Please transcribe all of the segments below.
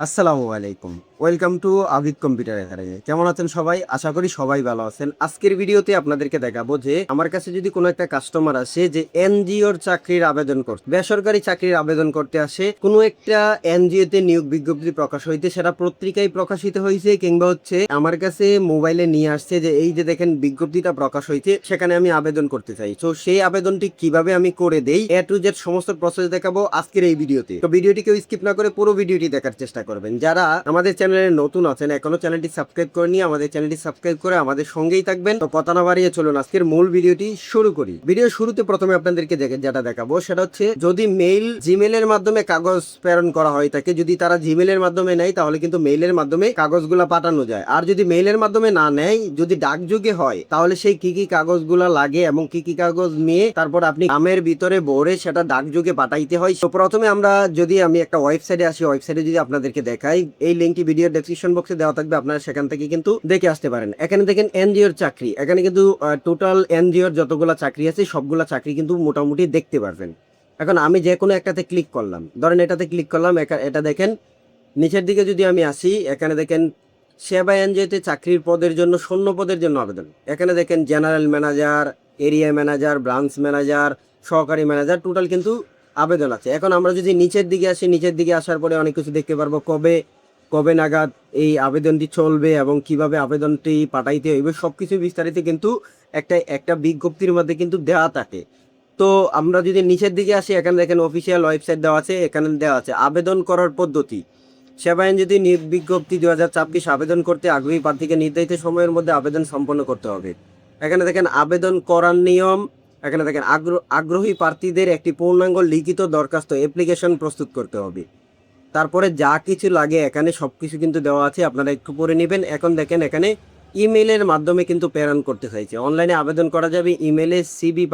আসসালামু আলাইকুম। Welcome to Abid computer academy. কেমন আছেন সবাই? আশা করি সবাই ভালো আছেন। আজকের ভিডিওতে আপনাদেরকে দেখাবো যে আমার কাছে যদি কোনো একটা কাস্টমার আসে যে এনজিওর চাকরির আবেদন করতে, বেসরকারি চাকরির আবেদন করতে আসে, কোনো একটা এনজিওতে নিয়োগ বিজ্ঞপ্তি প্রকাশ হইতে, সেটা পত্রিকায় প্রকাশিত হয়েছে কিংবা হচ্ছে আমার কাছে মোবাইলে নিয়ে আসছে যে এই যে দেখেন বিজ্ঞপ্তিটা প্রকাশ হয়েছে, সেখানে আমি আবেদন করতে চাই। তো সেই আবেদনটি কিভাবে আমি করে দেই, এ টু জেড সমস্ত প্রসেস দেখাবো আজকের এই ভিডিওতে। তো ভিডিওটি কেউ স্কিপ না করে পুরো ভিডিওটি দেখার চেষ্টা করবেন। যারা আমাদের চ্যানেলে নতুন আছেন, এখনো চ্যানেলটি সাবস্ক্রাইব করেনি, আমাদের চ্যানেলটি সাবস্ক্রাইব করে আমাদের সঙ্গেই থাকবেন। তো কথা না বাড়িয়ে চলুন আজকের মূল ভিডিওটি শুরু করি। ভিডিও শুরুতে প্রথমে আপনাদেরকে যেটা দেখাবো সেটা হচ্ছে, যদি মেইল জিমেলের মাধ্যমে কাগজ প্রেরণ করা হয় থাকে, যদি তারা জিমেলের মাধ্যমে নেয় তাহলে কিন্তু মেইলের মাধ্যমে কাগজগুলা পাঠানো যায়। আর যদি মেইলের মাধ্যমে না নেয়, যদি ডাকযোগে হয়, তাহলে সেই কি কি কাগজগুলা লাগে এবং কি কি কাগজ নিয়ে তারপর আপনি গ্রামের ভিতরে ভরে সেটা ডাকযোগে পাঠাইতে হয়। তো প্রথমে আমি একটা ওয়েবসাইটে আসি, ওয়েবসাইটে যদি আপনাদেরকে দেখাই, এই লিঙ্কটি ভিডিও ডেসক্রিপশন বক্সে দেওয়া থাকবে, আপনারা সেখান থেকে কিন্তু দেখে আসতে পারেন। এখানে দেখেন এনজিওর চাকরি, এখানে কিন্তু টোটাল এনজিওর যতগুলা চাকরি আছে সবগুলা চাকরি কিন্তু মোটামুটি দেখতে পারবেন। এখন আমি যে কোনো একটাতে ক্লিক করলাম, ধরেন এটাতে ক্লিক করলাম, এটা দেখেন নিচের দিকে যদি আমি আসি, এখানে দেখেন সেবা এনজিওতে চাকরির পদের জন্য, শূন্য পদের জন্য আবেদন। এখানে দেখেন general manager, area manager, branch manager, সহকারী ম্যানেজার, টোটাল কিন্তু আবেদন আছে। এখন আমরা যদি নিচের দিকে আসি, নিচের দিকে আসার পরে অনেক কিছু দেখতে পারবো, কবে কবে নাগাদ এই আবেদনটি চলবে এবং কিভাবে আবেদনটি পাঠাইতে হইবে, সব কিছু বিস্তারিত কিন্তু একটা একটা বিজ্ঞপ্তির মধ্যে কিন্তু দেওয়া থাকে। তো আমরা যদি নিচের দিকে আসি, এখানে দেখেন অফিসিয়াল ওয়েবসাইট দেওয়া আছে, এখানে দেওয়া আছে আবেদন করার পদ্ধতি। সেবায়ন যদি নিয়োগ বিজ্ঞপ্তি 2026 আবেদন করতে আগ্রহী প্রার্থীকে নির্ধারিত সময়ের মধ্যে আবেদন সম্পন্ন করতে হবে। এখানে দেখেন আবেদন করার নিয়ম, এখানে দেখেন আগ্রহী প্রার্থীদের একটি পূর্ণাঙ্গ লিখিত দরখাস্ত অ্যাপ্লিকেশন প্রস্তুত করতে হবে। তারপরে যা কিছু লাগে এখানে সব কিছু কিন্তু দেওয়া আছে, আপনারা একটু পড়ে নেবেন। এখন দেখেন এখানে ইমেলের মাধ্যমে কিন্তু প্রেরণ করতে চাইছে, অনলাইনে আবেদন করা যাবে, ইমেলে সিবি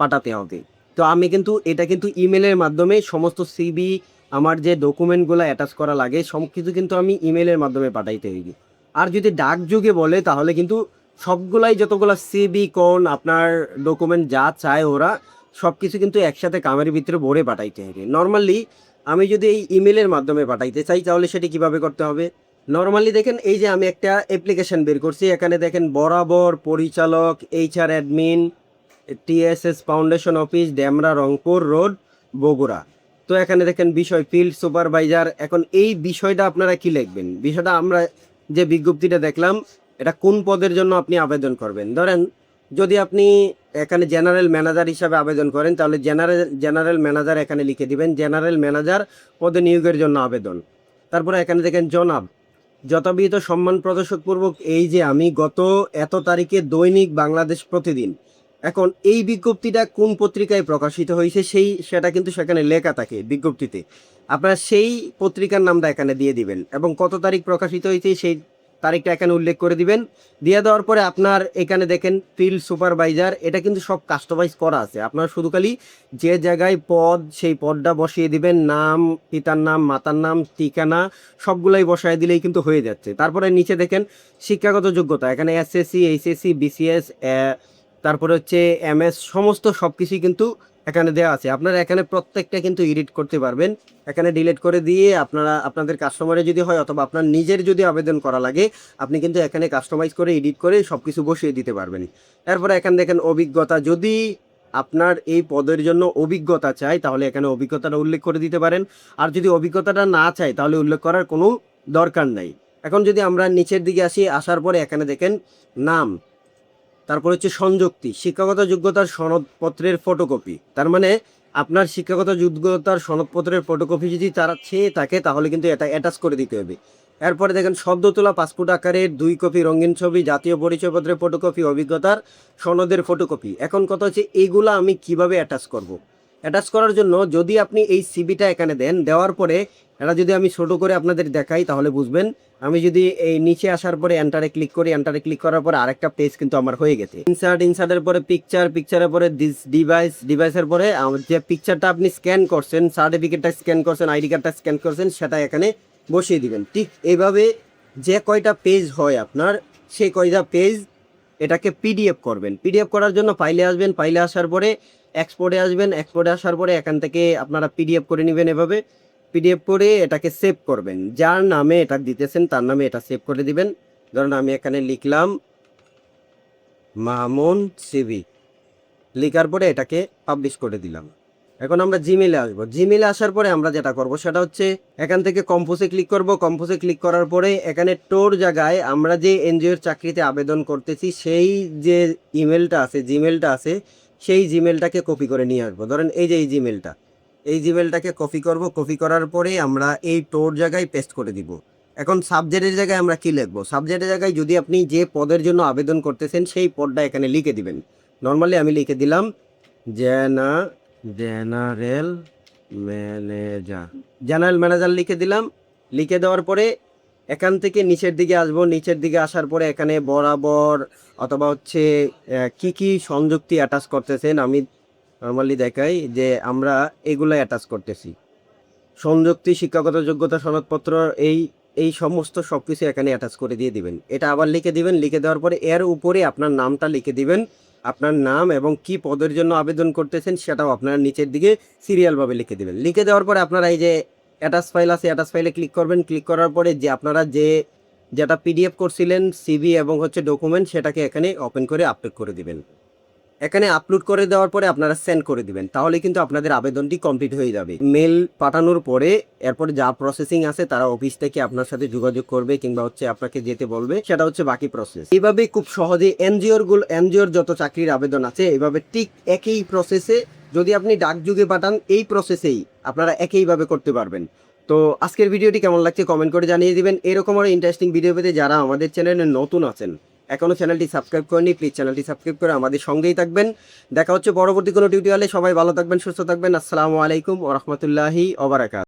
পাঠাতে হবে। তো আমি কিন্তু এটা কিন্তু ইমেলের মাধ্যমে সমস্ত সিবি, আমার যে ডকুমেন্টগুলো অ্যাটাচ করা লাগে সব কিছু কিন্তু আমি ইমেলের মাধ্যমে পাঠাইতে হইবে। আর যদি ডাকযোগে বলে তাহলে কিন্তু সবগুলাই, যতগুলো সিবি কোন আপনার ডকুমেন্ট যা চায় ওরা সব কিছু কিন্তু একসাথে কামের ভিতরে ভরে পাঠাইতে হবে। নর্মালি আমি যদি এই ইমেলের মাধ্যমে পাঠাইতে চাই তাহলে সেটি কিভাবে করতে হবে? নর্মালি দেখেন এই যে আমি একটা অ্যাপ্লিকেশন বের করছি, এখানে দেখেন বরাবর পরিচালক, HR admin, TSS foundation office, Demra, Rangpur road, Bogura. তো এখানে দেখেন বিষয় ফিল্ড সুপারভাইজার। এখন এই বিষয়টা আপনারা কি লিখবেন? বিষয়টা আমরা যে বিজ্ঞপ্তিটা দেখলাম, এটা কোন পদের জন্য আপনি আবেদন করবেন। ধরেন যদি আপনি এখানে জেনারেল ম্যানেজার হিসাবে আবেদন করেন তাহলে জেনারেল ম্যানেজার এখানে লিখে দিবেন, জেনারেল ম্যানেজার পদে নিয়োগের জন্য আবেদন। তারপরে এখানে দেখেন জনাব, যথাবিহিত সম্মান প্রদর্শকপূর্বক এই যে আমি গত এত তারিখে দৈনিক বাংলাদেশ প্রতিদিন। এখন এই বিজ্ঞপ্তিটা কোন পত্রিকায় প্রকাশিত হয়েছে সেটা কিন্তু সেখানে লেখা থাকে বিজ্ঞপ্তিতে। আপনারা সেই পত্রিকার নামটা এখানে দিয়ে দিবেন এবং কত তারিখ প্রকাশিত হয়েছে সেই তারিখটা এখানে উল্লেখ করে দিবেন। দিয়ে দেওয়ার পরে আপনার এখানে দেখেন ফিল্ড সুপারভাইজার, এটা কিন্তু সব কাস্টমাইজ করা আছে। আপনার শুধু খালি যে জায়গায় পদ সেই পদটা বসিয়ে দিবেন, নাম, পিতার নাম, মাতার নাম, ঠিকানা সবগুলাই বসায় দিলেই কিন্তু হয়ে যাচ্ছে। তারপরে নিচে দেখেন শিক্ষাগত যোগ্যতা, এখানে এসএসসি, এইচএসসি, বিসিএস, তারপরে হচ্ছে এমএস, সমস্ত সব কিছুই কিন্তু এখানে দেওয়া আছে। আপনারা এখানে প্রত্যেকটা কিন্তু এডিট করতে পারবেন, এখানে ডিলিট করে দিয়ে আপনারা আপনাদের কাস্টমারে যদি হয় অথবা আপনার নিজের যদি আবেদন করা লাগে আপনি কিন্তু এখানে কাস্টমাইজ করে এডিট করে সব কিছু বসিয়ে দিতে পারবেন। এরপরে এখানে দেখেন অভিজ্ঞতা, যদি আপনার এই পদের জন্য অভিজ্ঞতা চাই তাহলে এখানে অভিজ্ঞতাটা উল্লেখ করে দিতে পারেন। আর যদি অভিজ্ঞতাটা না চাই তাহলে উল্লেখ করার কোনো দরকার নাই। এখন যদি আমরা নিচের দিকে আসি, আসার পরে এখানে দেখেন নাম, তারপর হচ্ছে সংযুক্তি, শিক্ষাগত যোগ্যতার সনদপত্রের ফটোকপি। তার মানে আপনার শিক্ষাগত যোগ্যতার সনদপত্রের ফটোকপি যদি তারা চেয়ে থাকে তাহলে কিন্তু এটা অ্যাটাচ করে দিতে হবে। এরপরে দেখেন সদ্য তোলা পাসপোর্ট আকারের 2 কপি রঙিন ছবি, জাতীয় পরিচয়পত্রের ফটোকপি, অভিজ্ঞতার সনদের ফটোকপি। এখন কথা হচ্ছে এইগুলা আমি কিভাবে অ্যাটাচ করব। অ্যাটাচ করার জন্য যদি আপনি এই সিবিটা এখানে দেন, দেওয়ার পরে এটা যদি আমি ছোটো করে আপনাদের দেখাই তাহলে বুঝবেন। আমি যদি এই নিচে আসার পরে এন্টারে ক্লিক করি, এন্টারে ক্লিক করার পরে আরেকটা পেজ কিন্তু আমার হয়ে গেছে। ইনসার্টের পরে পিকচার, পিকচারের পরে দিস ডিভাইস, ডিভাইসের পরে যে পিকচারটা আপনি স্ক্যান করছেন, সার্টিফিকেটটা স্ক্যান করছেন, আইডি কার্ডটা স্ক্যান করছেন, সেটা এখানে বসিয়ে দিবেন। ঠিক এইভাবে যে কয়টা পেজ হয় আপনার, সেই কয়টা পেজ এটাকে পিডিএফ করবেন। পিডিএফ করার জন্য ফাইলে আসবেন, ফাইলে আসার পরে এক্সপোর্টে আসবেন, এক্সপোর্টে আসার পরে এখান থেকে আপনারা পিডিএফ করে নেবেন এভাবে। পিডিএফ করে এটাকে সেভ করবেন। যার নামে এটা দিতেছেন তার নামে এটা সেভ করে দিবেন। ধরুন আমি এখানে লিখলাম মামুন সিভি, লেখার পরে এটাকে পাবলিশ করে দিলাম। এখন আমরা জিমেলে আসবো। জিমেলে আসার পরে আমরা যেটা করব সেটা হচ্ছে এখান থেকে কম্পোজে ক্লিক করব। কম্পোজে ক্লিক করার পরে এখানে টোর জায়গায় আমরা যে এনজিওর চাকরিতে আবেদন করতেছি সেই যে ইমেলটা আছে, জিমেলটা আছে, সেই জিমেলটাকে কপি করে নিয়ে আসবো। ধরেন এই যে এই জিমেলটা, এই জিমেলটাকে কপি করব। কপি করার পরে আমরা এই টোর জায়গায় পেস্ট করে দিব। এখন সাবজেক্টের জায়গায় আমরা কি লিখবো? সাবজেক্টের জায়গায় যদি আপনি যে পদের জন্য আবেদন করতেছেন সেই পদটা এখানে লিখে দিবেন। নর্মালি আমি লিখে দিলাম জেনারেল ম্যানেজার। জেনারেল ম্যানেজার লিখে দিলাম। লিখে দেওয়ার পরে এখান থেকে নিচের দিকে আসবো। নিচের দিকে আসার পরে এখানে বরাবর অথবা হচ্ছে কি কি সংযুক্তি অ্যাটাচ করতেছেন আমি নর্মালি দেখাই যে আমরা এগুলো অ্যাটাচ করতেছি। সংযুক্তি, শিক্ষাগত যোগ্যতা, সনদপত্র, এই এই সমস্ত সব কিছু এখানে অ্যাটাচ করে দিয়ে দিবেন। এটা আবার লিখে দিবেন। লিখে দেওয়ার পরে এর উপরে আপনার নামটা লিখে দিবেন। আপনার নাম এবং কি পদের জন্য আবেদন করতেছেন সেটাও আপনারা নিচের দিকে সিরিয়ালভাবে লিখে দিবেন। লিখে দেওয়ার পরে আপনারা এই যে অ্যাটাচ ফাইল আছে, অ্যাটাচ ফাইলে ক্লিক করবেন। ক্লিক করার পরে যে আপনারা যেটা পিডিএফ করছিলেন সিভি এবং হচ্ছে ডকুমেন্ট, সেটাকে এখানে ওপেন করে আপলোড করে দিবেন। এখানে আপলোড করে দেওয়ার পরে আপনারা সেন্ড করে দিবেন। তাহলে কিন্তু আপনাদের আবেদনটি কমপ্লিট হয়ে যাবে। মেল পাঠানোর পরে এরপরে যা প্রসেসিং আছে তারা অফিস থেকে আপনার সাথে যোগাযোগ করবে কিংবা হচ্ছে আপনাকে যেতে বলবে, সেটা হচ্ছে বাকি প্রসেস। এইভাবে খুব সহজে এনজিওর যত চাকরির আবেদন আছে এইভাবে ঠিক একই প্রসেসে যদি আপনি ডাকযোগে পাঠান, এই প্রসেসেই আপনারা একইভাবে করতে পারবেন। তো আজকের ভিডিওটি কেমন লাগছে কমেন্ট করে জানিয়ে দিবেন। এরকম আরও ইন্টারেস্টিং ভিডিও পেতে যারা আমাদের চ্যানেলে নতুন আছেন, এখনও চ্যানেলটি সাবস্ক্রাইব করেনি, প্লিজ চ্যানেলটি সাবস্ক্রাইব করে আমাদের সঙ্গেই থাকবেন। দেখা হচ্ছে পরবর্তী কোনো টিউটোরিয়ালে। সবাই ভালো থাকবেন, সুস্থ থাকবেন। আসসালামু আলাইকুম ওয়া রাহমাতুল্লাহি ওয়া বারাকাতুহু।